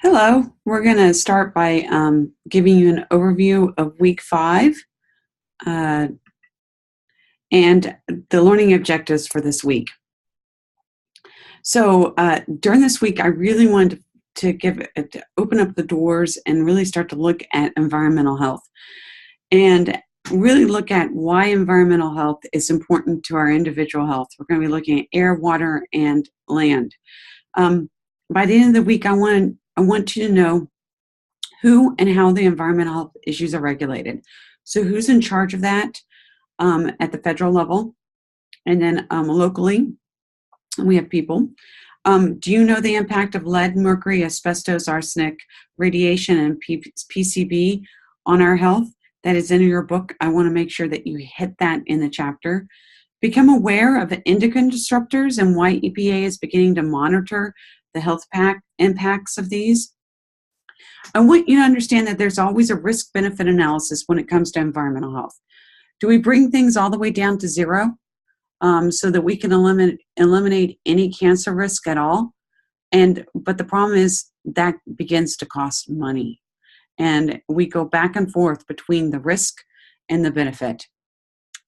Hello, we're going to start by giving you an overview of week 5 uh, and the learning objectives for this week. So during this week, I really wanted to open up the doors and really start to look at environmental health and really look at why environmental health is important to our individual health. We're going to be looking at air, water, and land. By the end of the week, I want you to know who and how the environmental health issues are regulated. So who's in charge of that at the federal level, and then locally, we have people. Do you know the impact of lead, mercury, asbestos, arsenic, radiation, and PCB on our health? That is in your book. I want to make sure that you hit that in the chapter. Become aware of endocrine disruptors and why EPA is beginning to monitor the health impacts of these. I want you to understand that there's always a risk-benefit analysis when it comes to environmental health. Do we bring things all the way down to zero so that we can eliminate any cancer risk at all? But the problem is that begins to cost money. And we go back and forth between the risk and the benefit.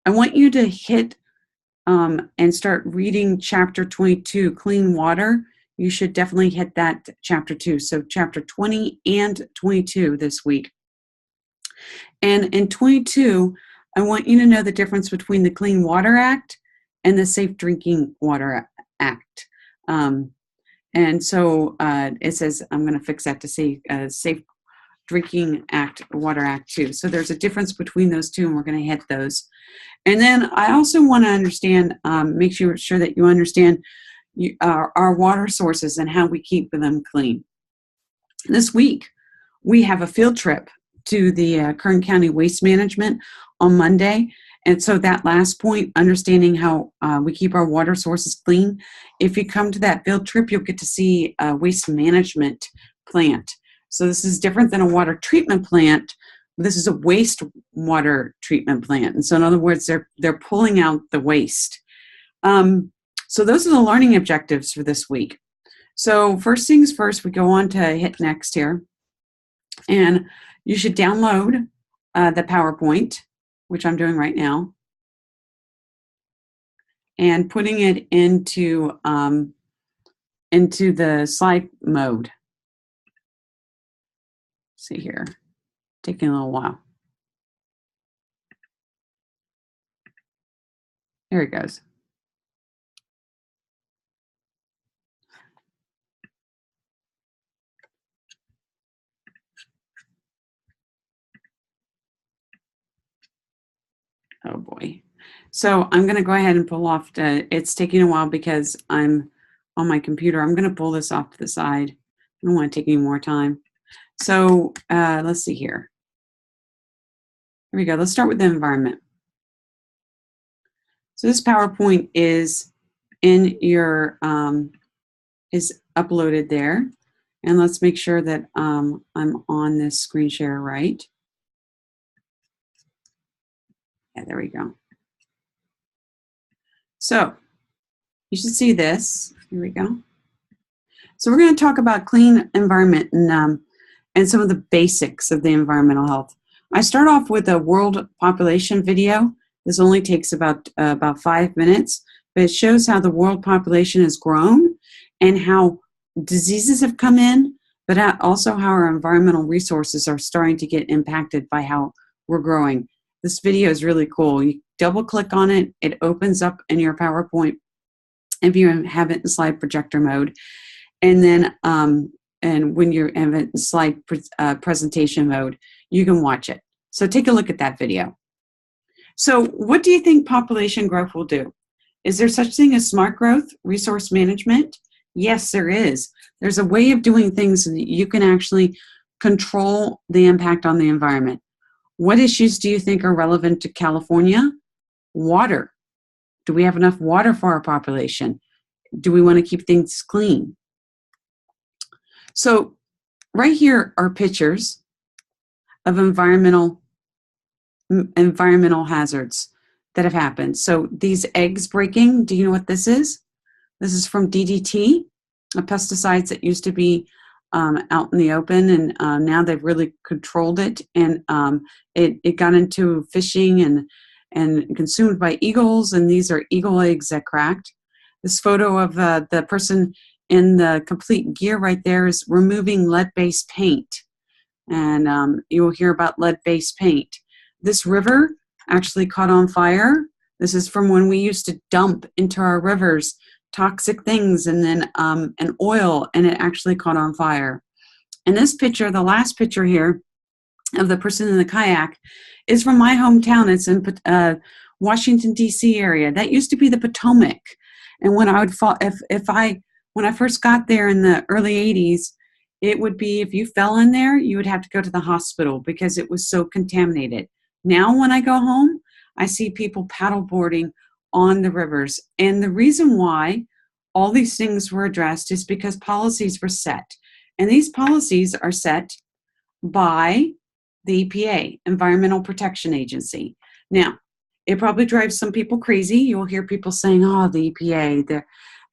I want you to hit and start reading chapter 22, Clean Water. You should definitely hit that chapter 2. So chapter 20 and 22 this week. And in 22, I want you to know the difference between the Clean Water Act and the Safe Drinking Water Act. And so it says, I'm going to fix that to say Safe Drinking Water Act 2. So there's a difference between those two, and we're going to hit those. And then I also want to understand, make sure that you understand our water sources and how we keep them clean. This week, we have a field trip to the Kern County Waste Management on Monday. And so that last point, understanding how we keep our water sources clean. If you come to that field trip, you'll get to see a waste management plant. So this is different than a water treatment plant. This is a wastewater treatment plant. And so in other words, they're pulling out the waste. So those are the learning objectives for this week. So first things first, we go on to hit next here. And you should download the PowerPoint, which I'm doing right now, and putting it into the slide mode. Let's see here, taking a little while. There it goes. Oh boy. So I'm going to go ahead and pull off. It's taking a while because I'm on my computer. I'm going to pull this off to the side. I don't want to take any more time. So let's see here. Here we go. Let's start with the environment. So this PowerPoint is in your, is uploaded there. And let's make sure that I'm on this screen share right. Yeah, there we go. So you should see this. Here we go. So we're going to talk about clean environment and some of the basics of the environmental health. I start off with a world population video. This only takes about 5 minutes, but it shows how the world population has grown and how diseases have come in, but also how our environmental resources are starting to get impacted by how we're growing. This video is really cool. You double click on it, it opens up in your PowerPoint if you have it in slide projector mode. And then and when you're in slide presentation mode, you can watch it. So take a look at that video. So what do you think population growth will do? Is there such thing as smart growth, resource management? Yes, there is. There's a way of doing things so that you can actually control the impact on the environment. What issues do you think are relevant to California? Water. Do we have enough water for our population? Do we want to keep things clean? So right here are pictures of environmental hazards that have happened. So these eggs breaking, do you know what this is? This is from DDT, a pesticides that used to be out in the open, and now they've really controlled it, and it got into fishing and consumed by eagles, and these are eagle eggs that cracked. This photo of the person in the complete gear right there is removing lead-based paint, and you will hear about lead-based paint. This river actually caught on fire. This is from when we used to dump into our rivers toxic things and then and oil, and it actually caught on fire. And this picture, the last picture here of the person in the kayak, is from my hometown. It's in Washington, D.C. area. That used to be the Potomac. And when I would fall, when I first got there in the early 80s, it would be, if you fell in there, you would have to go to the hospital because it was so contaminated. Now when I go home, I see people paddleboarding on the rivers. And the reason why all these things were addressed is because policies were set. And these policies are set by the EPA, Environmental Protection Agency. Now, it probably drives some people crazy. You'll hear people saying, oh, the EPA,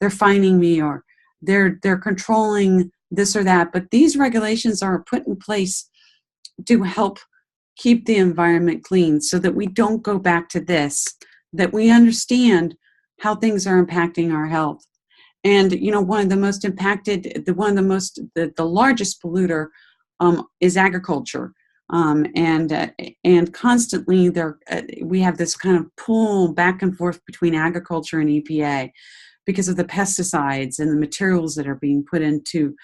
they're fining me, or they're controlling this or that. But these regulations are put in place to help keep the environment clean so that we don't go back to this, that we understand how things are impacting our health. And, you know, one of the most impacted, the largest polluter is agriculture. And constantly we have this kind of pull back and forth between agriculture and EPA because of the pesticides and the materials that are being put into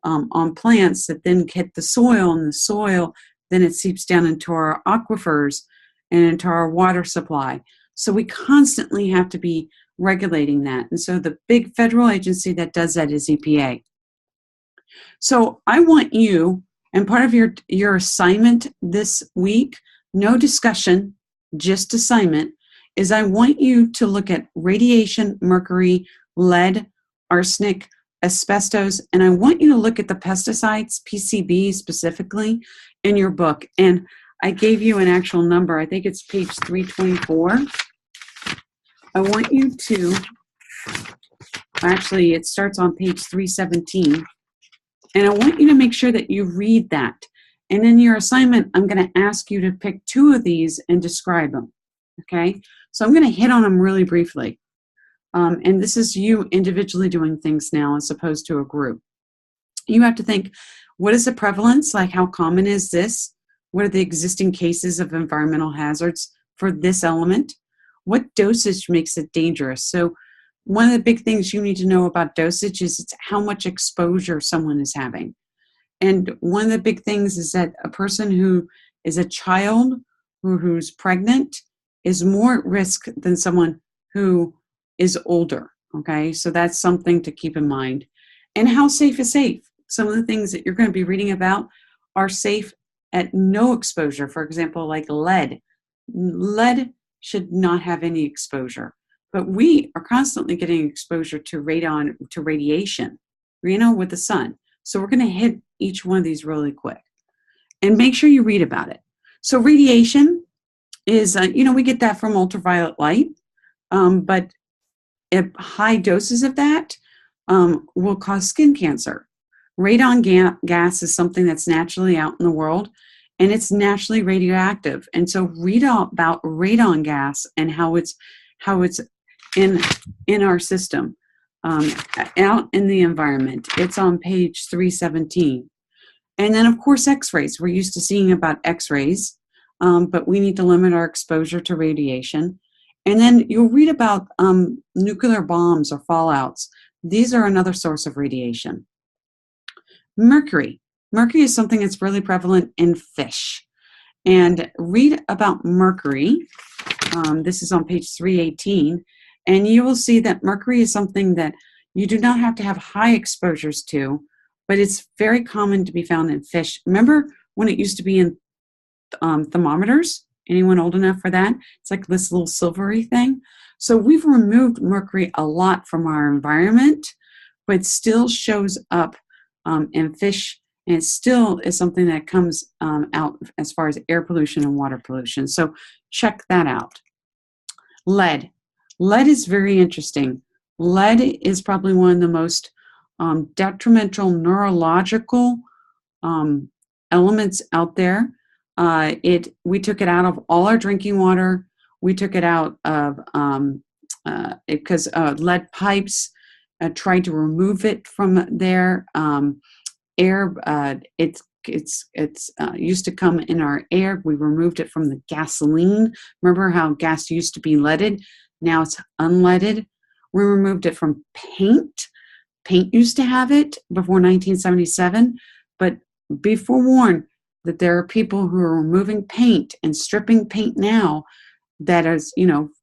on plants that then hit the soil, and the soil, then it seeps down into our aquifers and into our water supply. So we constantly have to be regulating that. And so the big federal agency that does that is EPA. So I want you, and part of your assignment this week, no discussion, just assignment, is I want you to look at radiation, mercury, lead, arsenic, asbestos, and I want you to look at the pesticides, PCB specifically, in your book. And I gave you an actual number. I think it's page 324. I want you to, actually, it starts on page 317. And I want you to make sure that you read that. And in your assignment, I'm going to ask you to pick 2 of these and describe them. Okay? So I'm going to hit on them really briefly. And this is you individually doing things now as opposed to a group. You have to think, what is the prevalence? Like, how common is this? What are the existing cases of environmental hazards for this element? What dosage makes it dangerous? So one of the big things you need to know about dosage is it's how much exposure someone is having. And one of the big things is that a person who is a child who's pregnant is more at risk than someone who is older, okay? So that's something to keep in mind. And how safe is safe? Some of the things that you're going to be reading about are safe at no exposure. For example, like lead. Lead should not have any exposure. But we are constantly getting exposure to radiation, you know, with the sun. So we're going to hit each one of these really quick. And make sure you read about it. So radiation is, we get that from ultraviolet light, but at high doses of that will cause skin cancer. Radon gas is something that's naturally out in the world, and it's naturally radioactive. And so read about radon gas and how it's in our system, out in the environment. It's on page 317. And then, of course, X-rays. We're used to seeing about X-rays, but we need to limit our exposure to radiation. And then you'll read about nuclear bombs or fallouts. These are another source of radiation. Mercury. Mercury is something that's really prevalent in fish. And read about mercury. This is on page 318. And you will see that mercury is something that you do not have to have high exposures to, but it's very common to be found in fish. Remember when it used to be in thermometers? Anyone old enough for that? It's like this little silvery thing. So we've removed mercury a lot from our environment, but it still shows up in fish, and it still is something that comes out as far as air pollution and water pollution. So check that out. Lead. Lead is very interesting. Lead is probably one of the most detrimental neurological elements out there. We took it out of all our drinking water. We took it out of because lead pipes. Tried to remove it from there. Air. It's used to come in our air. We removed it from the gasoline. Remember how gas used to be leaded? Now it's unleaded. We removed it from paint. Paint used to have it before 1977, but be forewarned that there are people who are removing paint and stripping paint now that is,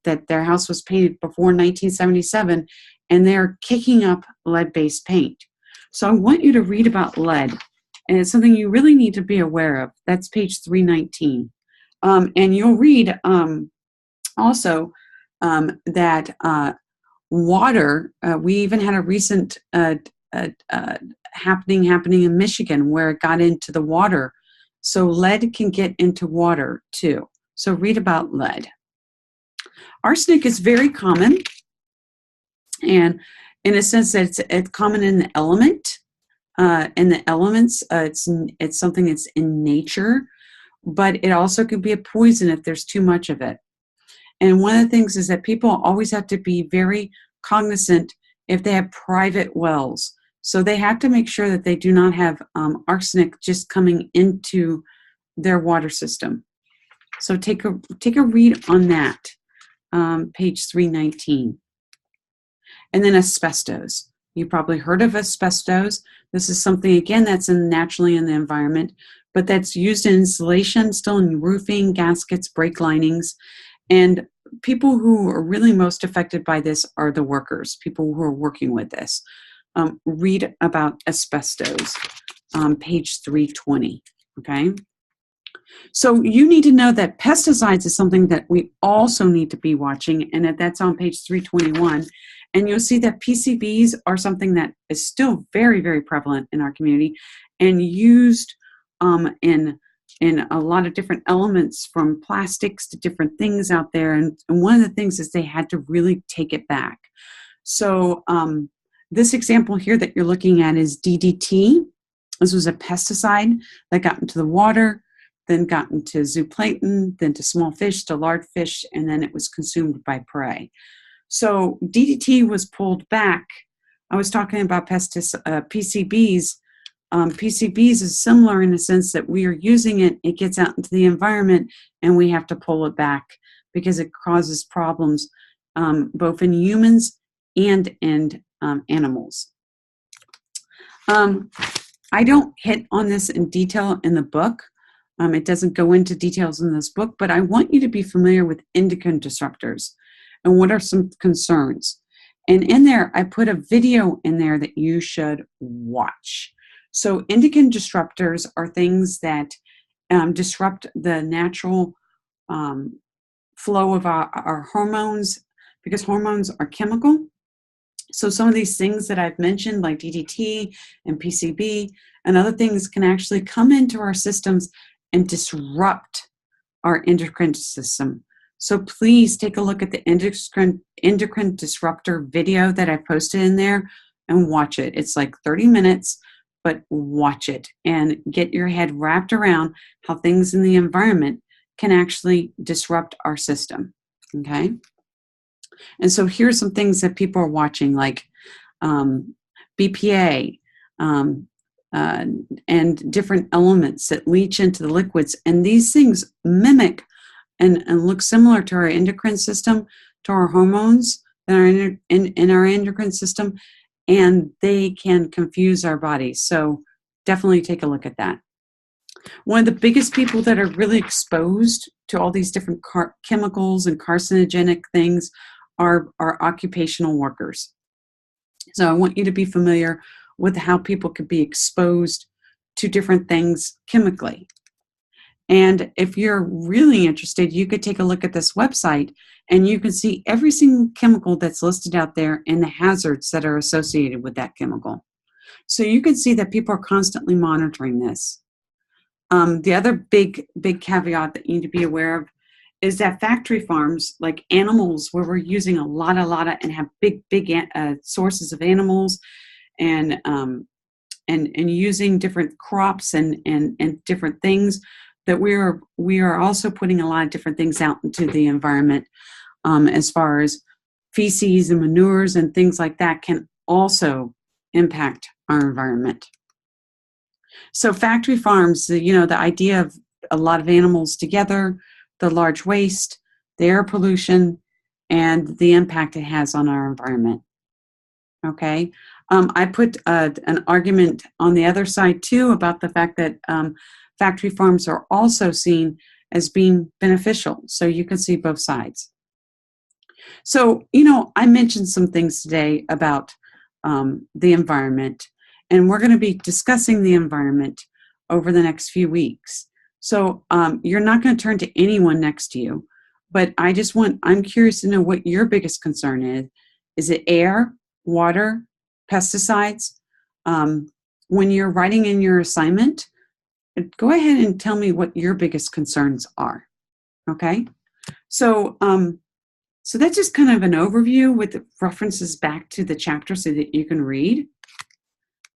that their house was painted before 1977, and they're kicking up lead-based paint. So I want you to read about lead, and it's something you really need to be aware of. That's page 319. And you'll read also that water, we even had a recent happening in Michigan where it got into the water. So lead can get into water too. So read about lead. Arsenic is very common, and in a sense that it's common in the element. In the elements, it's something that's in nature, but it also can be a poison if there's too much of it. And one of the things is that people always have to be very cognizant if they have private wells. So they have to make sure that they do not have arsenic just coming into their water system. So take a read on that, page 319. And then asbestos. You probably heard of asbestos. This is something, again, that's naturally in the environment, but that's used in insulation, still in roofing, gaskets, brake linings. And people who are really most affected by this are the workers, people who are working with this. Read about asbestos, page 320, okay? So you need to know that pesticides is something that we also need to be watching, and that's on page 321. And you'll see that PCBs are something that is still very, very prevalent in our community and used in a lot of different elements, from plastics to different things out there. And one of the things is they had to really take it back. So this example here that you're looking at is DDT. This was a pesticide that got into the water, then got into zooplankton, then to small fish, to large fish, and then it was consumed by prey. So DDT was pulled back. I was talking about PCBs. PCBs is similar in the sense that we are using it, it gets out into the environment, and we have to pull it back because it causes problems both in humans and in animals. I don't hit on this in detail in the book. It doesn't go into details in this book, but I want you to be familiar with endocrine disruptors and what are some concerns. And in there, I put a video in there that you should watch. So endocrine disruptors are things that disrupt the natural flow of our hormones, because hormones are chemical. So some of these things that I've mentioned, like DDT and PCB and other things, can actually come into our systems and disrupt our endocrine system. So please take a look at the endocrine disruptor video that I posted in there and watch it. It's like 30 minutes, but watch it and get your head wrapped around how things in the environment can actually disrupt our system, okay? And so here's some things that people are watching, like BPA and different elements that leach into the liquids. And these things mimic and look similar to our endocrine system, to our hormones that are in our endocrine system, and they can confuse our bodies. So definitely take a look at that. One of the biggest people that are really exposed to all these different chemicals and carcinogenic things are occupational workers. So I want you to be familiar with how people could be exposed to different things chemically. And if you're really interested, you could take a look at this website and you can see every single chemical that's listed out there and the hazards that are associated with that chemical. So you can see that people are constantly monitoring this. The other big caveat that you need to be aware of is that factory farms, like animals, where we're using a lot of and have big sources of animals, and using different crops and different things, that we are also putting a lot of different things out into the environment, as far as feces and manures and things like that can also impact our environment. So factory farms, the idea of a lot of animals together, the large waste, the air pollution, and the impact it has on our environment. Okay. I put an argument on the other side too about the fact that factory farms are also seen as being beneficial. So you can see both sides. So, I mentioned some things today about the environment, and we're going to be discussing the environment over the next few weeks. So you're not going to turn to anyone next to you, but I'm curious to know what your biggest concern is. Is it air, water, pesticides? When you're writing in your assignment, go ahead and tell me what your biggest concerns are. Okay? So that's just kind of an overview with the references back to the chapter so that you can read.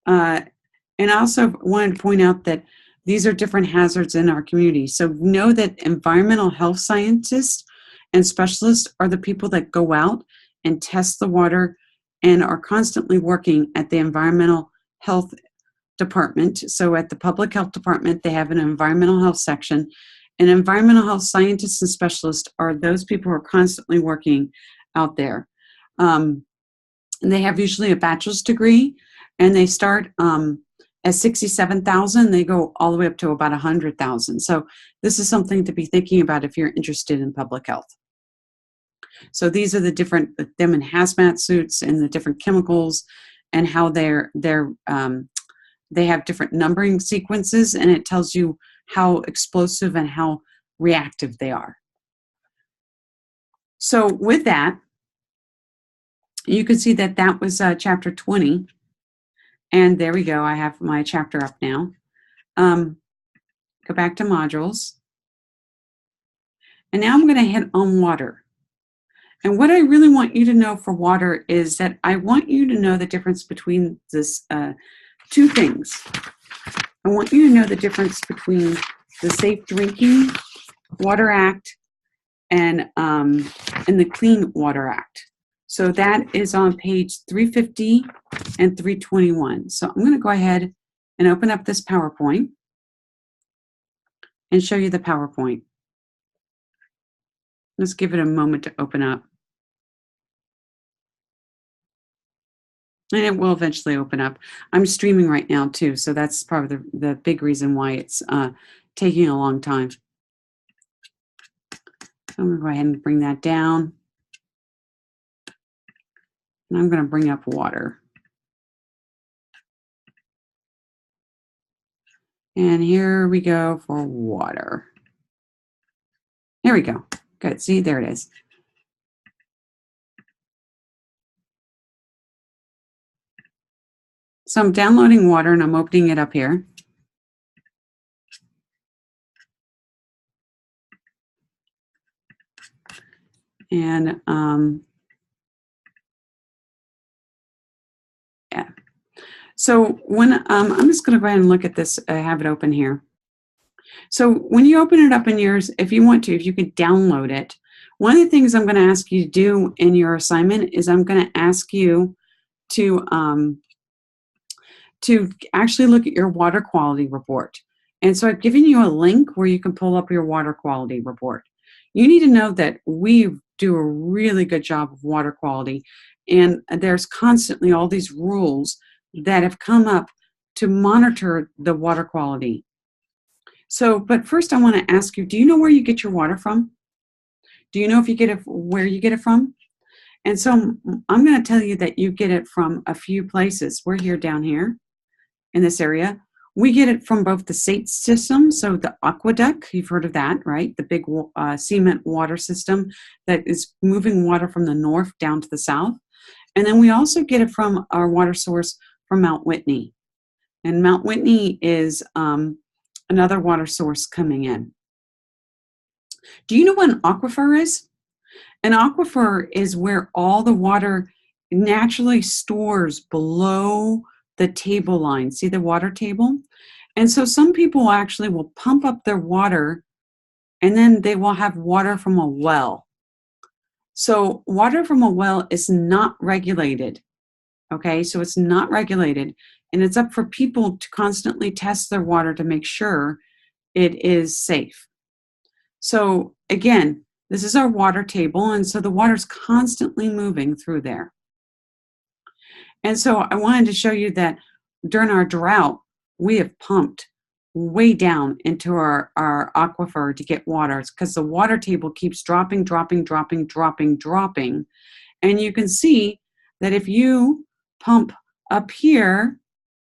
And I also wanted to point out that these are different hazards in our community. So know that environmental health scientists and specialists are the people that go out and test the water and are constantly working at the environmental health department. So at the public health department, they have an environmental health section. And environmental health scientists and specialists are those people who are constantly working out there. And they have usually a bachelor's degree, and they start at 67,000. They go all the way up to about 100,000. So this is something to be thinking about if you're interested in public health. So these are them in hazmat suits and the different chemicals and how they have different numbering sequences, and it tells you how explosive and how reactive they are. So with that, you can see that was chapter 20. And there we go. I have my chapter up now. Go back to modules. And now I'm going to hit on water. And what I really want you to know for water is that I want you to know the difference between this two things. I want you to know the difference between the Safe Drinking Water Act and the Clean Water Act. So that is on page 350 and 321. So I'm going to go ahead and open up this PowerPoint and show you the PowerPoint. Let's give it a moment to open up. And it will eventually open up. I'm streaming right now too, so that's probably the big reason why it's taking a long time. I'm going to go ahead and bring that down. And I'm going to bring up water. And here we go for water. There we go. Good. See, there it is. So I'm downloading water and I'm opening it up here. And yeah. So when I'm just going to go ahead and look at this, I have it open here. So when you open it up in yours, if you could download it, one of the things I'm going to ask you to do in your assignment is I'm going to ask you to actually look at your water quality report. And so I've given you a link where you can pull up your water quality report. You need to know that we do a really good job of water quality, and there's constantly all these rules that have come up to monitor the water quality. So, but first I want to ask you, do you know where you get your water from? Do you know if you get it, where you get it from? And so I'm going to tell you that you get it from a few places. We're here down here in this area. We get it from both the SATE system, so the aqueduct, you've heard of that, right? The big cement water system that is moving water from the north down to the south. And then we also get it from our water source from Mount Whitney. And Mount Whitney is another water source coming in. Do you know what an aquifer is? An aquifer is where all the water naturally stores below the table line. See the water table? And so some people actually will pump up their water and then they will have water from a well. So water from a well is not regulated. Okay, so it's not regulated, and it's up for people to constantly test their water to make sure it is safe. So again, this is our water table, and so the water's constantly moving through there. And so I wanted to show you that during our drought, we have pumped way down into our aquifer to get water because the water table keeps dropping. And you can see that if you pump up here,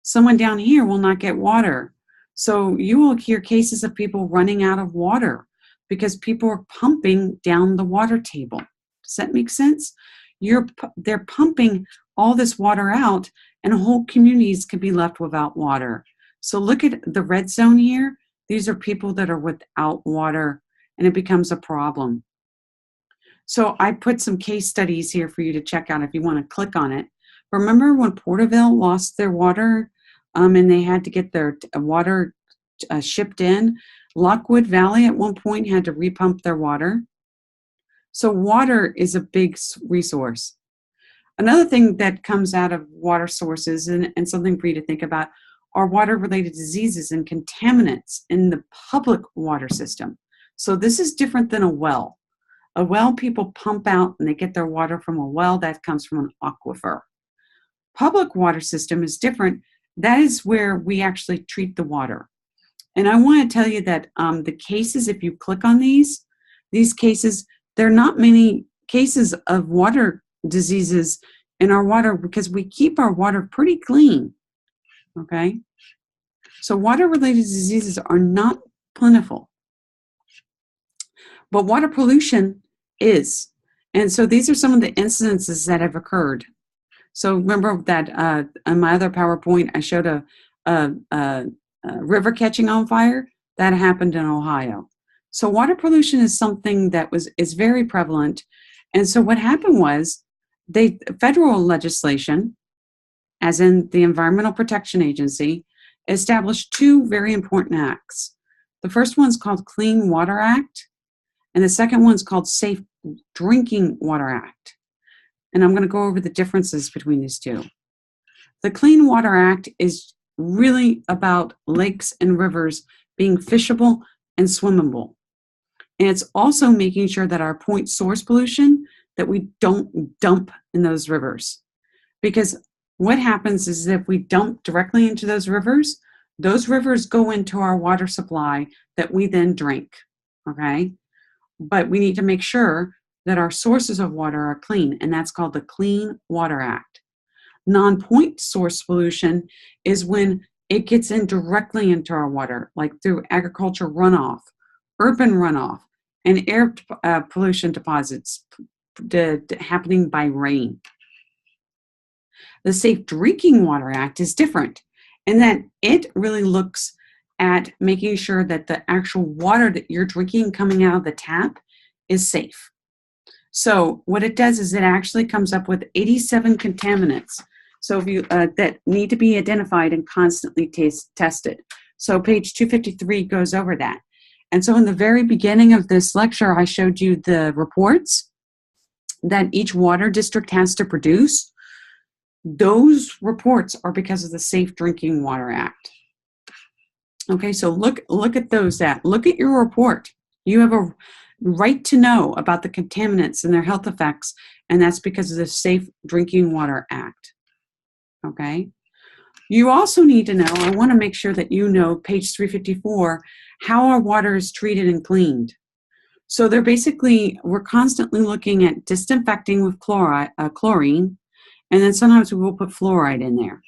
someone down here will not get water. So you will hear cases of people running out of water because people are pumping down the water table. Does that make sense? They're pumping all this water out, and whole communities could be left without water. So look at the red zone here. These are people that are without water, and it becomes a problem. So I put some case studies here for you to check out if you want to click on it. Remember when Porterville lost their water and they had to get their water shipped in? Lockwood Valley at one point had to repump their water. So water is a big resource. Another thing that comes out of water sources and something for you to think about are water-related diseases and contaminants in the public water system. So this is different than a well. A well people pump out and they get their water from a well that comes from an aquifer. Public water system is different. That is where we actually treat the water. And I want to tell you that the cases, if you click on these cases, there are not many cases of water diseases in our water because we keep our water pretty clean. Okay? So water-related diseases are not plentiful. But water pollution is. And so these are some of the incidences that have occurred. So remember that on my other PowerPoint, I showed a river catching on fire. That happened in Ohio. So water pollution is something that is very prevalent. And so what happened was federal legislation, as in the Environmental Protection Agency, established two very important acts. The first one's called Clean Water Act, and the second one's called Safe Drinking Water Act. And I'm going to go over the differences between these two. The Clean Water Act is really about lakes and rivers being fishable and swimmable. And it's also making sure that our point source pollution, that we don't dump in those rivers. Because what happens is if we dump directly into those rivers go into our water supply that we then drink, okay? But we need to make sure that our sources of water are clean, and that's called the Clean Water Act. Non-point source pollution is when it gets in directly into our water, like through agriculture runoff, urban runoff, and air pollution deposits happening by rain. The Safe Drinking Water Act is different in that it really looks at making sure that the actual water that you're drinking coming out of the tap is safe. So what it does is it actually comes up with 87 contaminants. So if you that need to be identified and constantly tested. So page 253 goes over that. And so in the very beginning of this lecture, I showed you the reports that each water district has to produce. Those reports are because of the Safe Drinking Water Act. Okay, so look at those. Look at your report. You have a right to know about the contaminants and their health effects, and that's because of the Safe Drinking Water Act. Okay. You also need to know, I want to make sure that you know, page 354, how our water is treated and cleaned. So we're constantly looking at disinfecting with chlorine, and then sometimes we will put fluoride in there.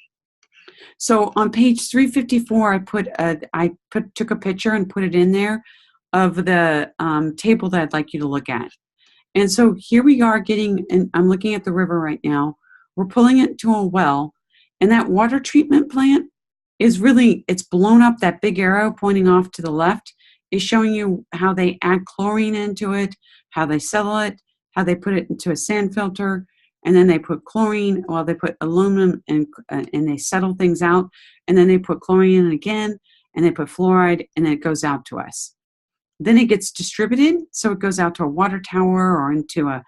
So on page 354, took a picture and put it in there of the table that I'd like you to look at. And so here we are and I'm looking at the river right now. We're pulling it to a well, and that water treatment plant is it's blown up. That big arrow pointing off to the left is showing you how they add chlorine into it, how they settle it, how they put it into a sand filter, and then they put chlorine, well, they put aluminum, and they settle things out, and then they put chlorine in again, and they put fluoride, and then it goes out to us. Then it gets distributed, so it goes out to a water tower or into a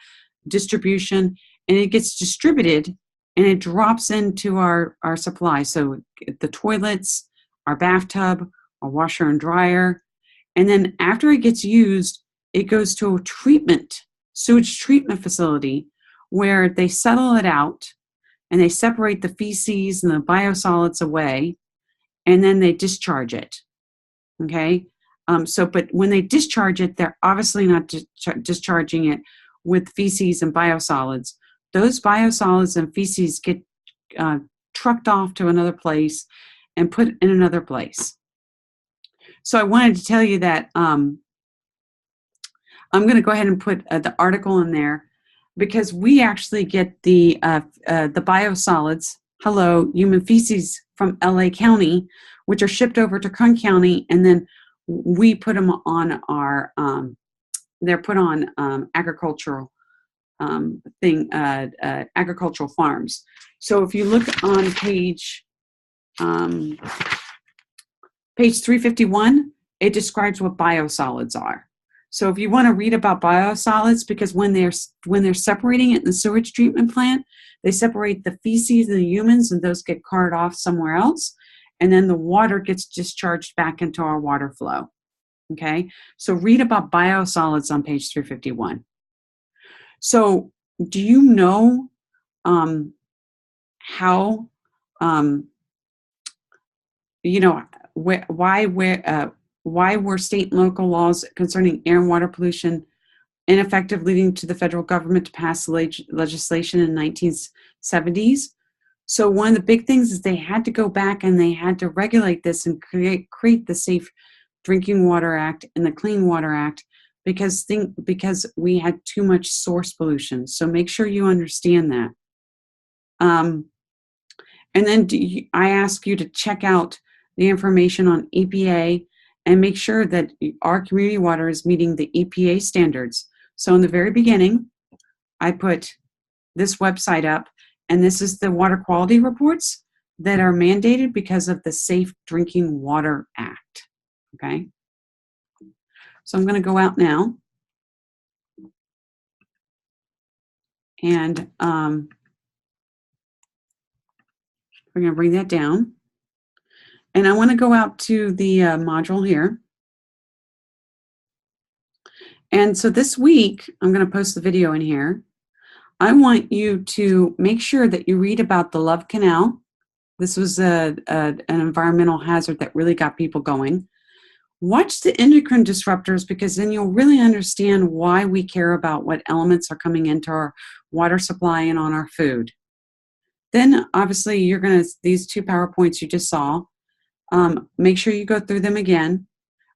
distribution, and it gets distributed, and it drops into our supply. So the toilets, our bathtub, our washer and dryer, and then after it gets used, it goes to a sewage treatment facility, where they settle it out and they separate the feces and the biosolids away, and then they discharge it. Okay? But when they discharge it, they're obviously not discharging it with feces and biosolids. Those biosolids and feces get trucked off to another place and put in another place. So I wanted to tell you that I'm going to go ahead and put the article in there, because we actually get the biosolids, human feces from LA County, which are shipped over to Kern County, and then we put them on our, they're put on agricultural agricultural farms. So if you look on page 351, it describes what biosolids are. So if you want to read about biosolids, because when they're separating it in the sewage treatment plant, they separate the feces and the humans, and those get carted off somewhere else, and then the water gets discharged back into our water flow. Okay, so read about biosolids on page 351. So do you know how why were state and local laws concerning air and water pollution ineffective, leading to the federal government to pass legislation in the 1970s? So one of the big things is they had to go back and they had to regulate this and create the Safe Drinking Water Act and the Clean Water Act, because we had too much source pollution. So make sure you understand that. And then I ask you to check out the information on EPA and make sure that our community water is meeting the EPA standards. So in the very beginning, I put this website up, and this is the water quality reports that are mandated because of the Safe Drinking Water Act. Okay? So I'm going to go out now. And we're going to bring that down. And I want to go out to the module here. And so this week, I'm going to post the video in here. I want you to make sure that you read about the Love Canal. This was an environmental hazard that really got people going. Watch the endocrine disruptors, because then you'll really understand why we care about what elements are coming into our water supply and on our food. Then, obviously, you're going to, these two PowerPoints you just saw, make sure you go through them again.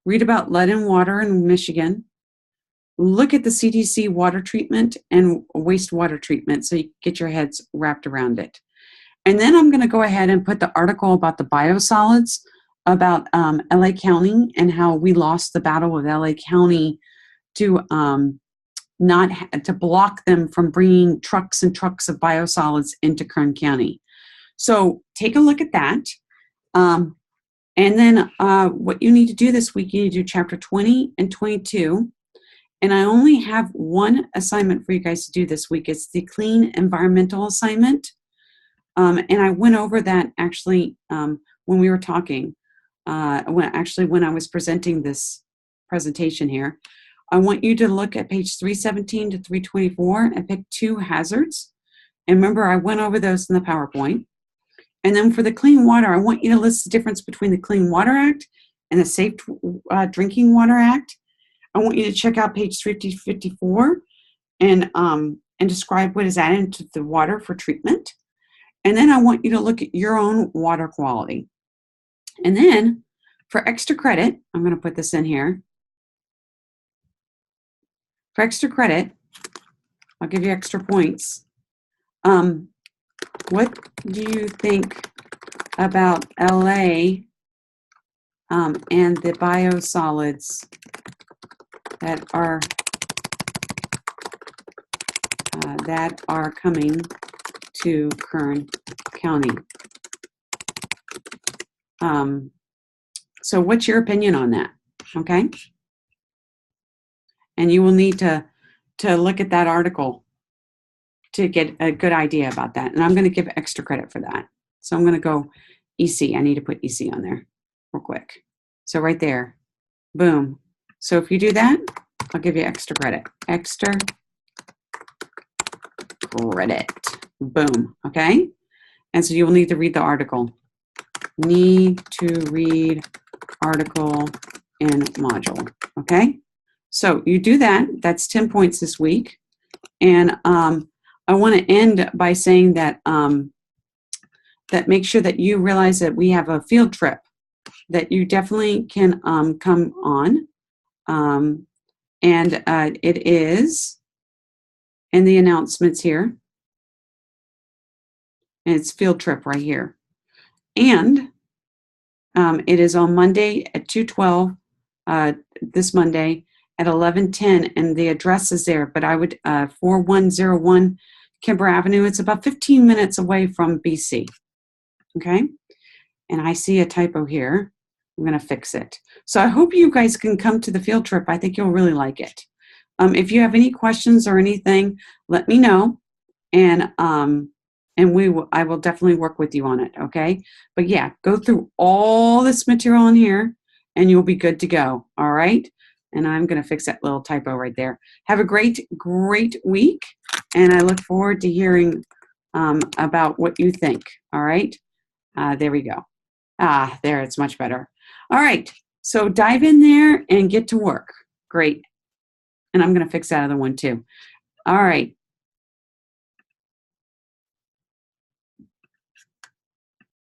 Read about lead in water in Michigan. Look at the CDC water treatment and wastewater treatment so you get your heads wrapped around it. And then I'm going to go ahead and put the article about the biosolids, about LA County and how we lost the battle with LA County to to block them from bringing trucks and trucks of biosolids into Kern County. So take a look at that. And then what you need to do this week, you need to do chapter 20 and 22. And I only have one assignment for you guys to do this week. It's the clean environmental assignment. And I went over that actually when we were talking, when I was presenting this presentation here. I want you to look at page 317 to 324 and pick 2 hazards. And remember, I went over those in the PowerPoint. And then for the clean water, I want you to list the difference between the Clean Water Act and the Safe Drinking Water Act. I want you to check out page 354 and describe what is added into the water for treatment. And then I want you to look at your own water quality. And then for extra credit, I'm going to put this in here. For extra credit, I'll give you extra points. What do you think about LA and the biosolids that are that are coming to Kern County. So what's your opinion on that? Okay. And you will need to look at that article to get a good idea about that. And I'm going to give extra credit for that. So I'm going to go EC. I need to put EC on there real quick. So right there, boom. So if you do that, I'll give you extra credit. Extra credit. Boom. Okay. And so you will need to read the article. Need to read article in module. Okay. So you do that. That's 10 points this week. And I want to end by saying that that make sure that you realize that we have a field trip that you definitely can come on. And it is in the announcements here. And it's field trip right here. And it is on Monday at 2:12, this Monday at 11:10, and the address is there. But I would 4101 Kimber Avenue. It's about 15 minutes away from BC. Okay, and I see a typo here. I'm going to fix it. So I hope you guys can come to the field trip. I think you'll really like it. If you have any questions or anything, let me know, and I will definitely work with you on it. Okay, but yeah, go through all this material in here, and you'll be good to go. All right. And I'm going to fix that little typo right there. Have a great week, and I look forward to hearing about what you think. All right. There we go. There, it's much better. All right. So dive in there and get to work. Great. And I'm going to fix that other one too. All right.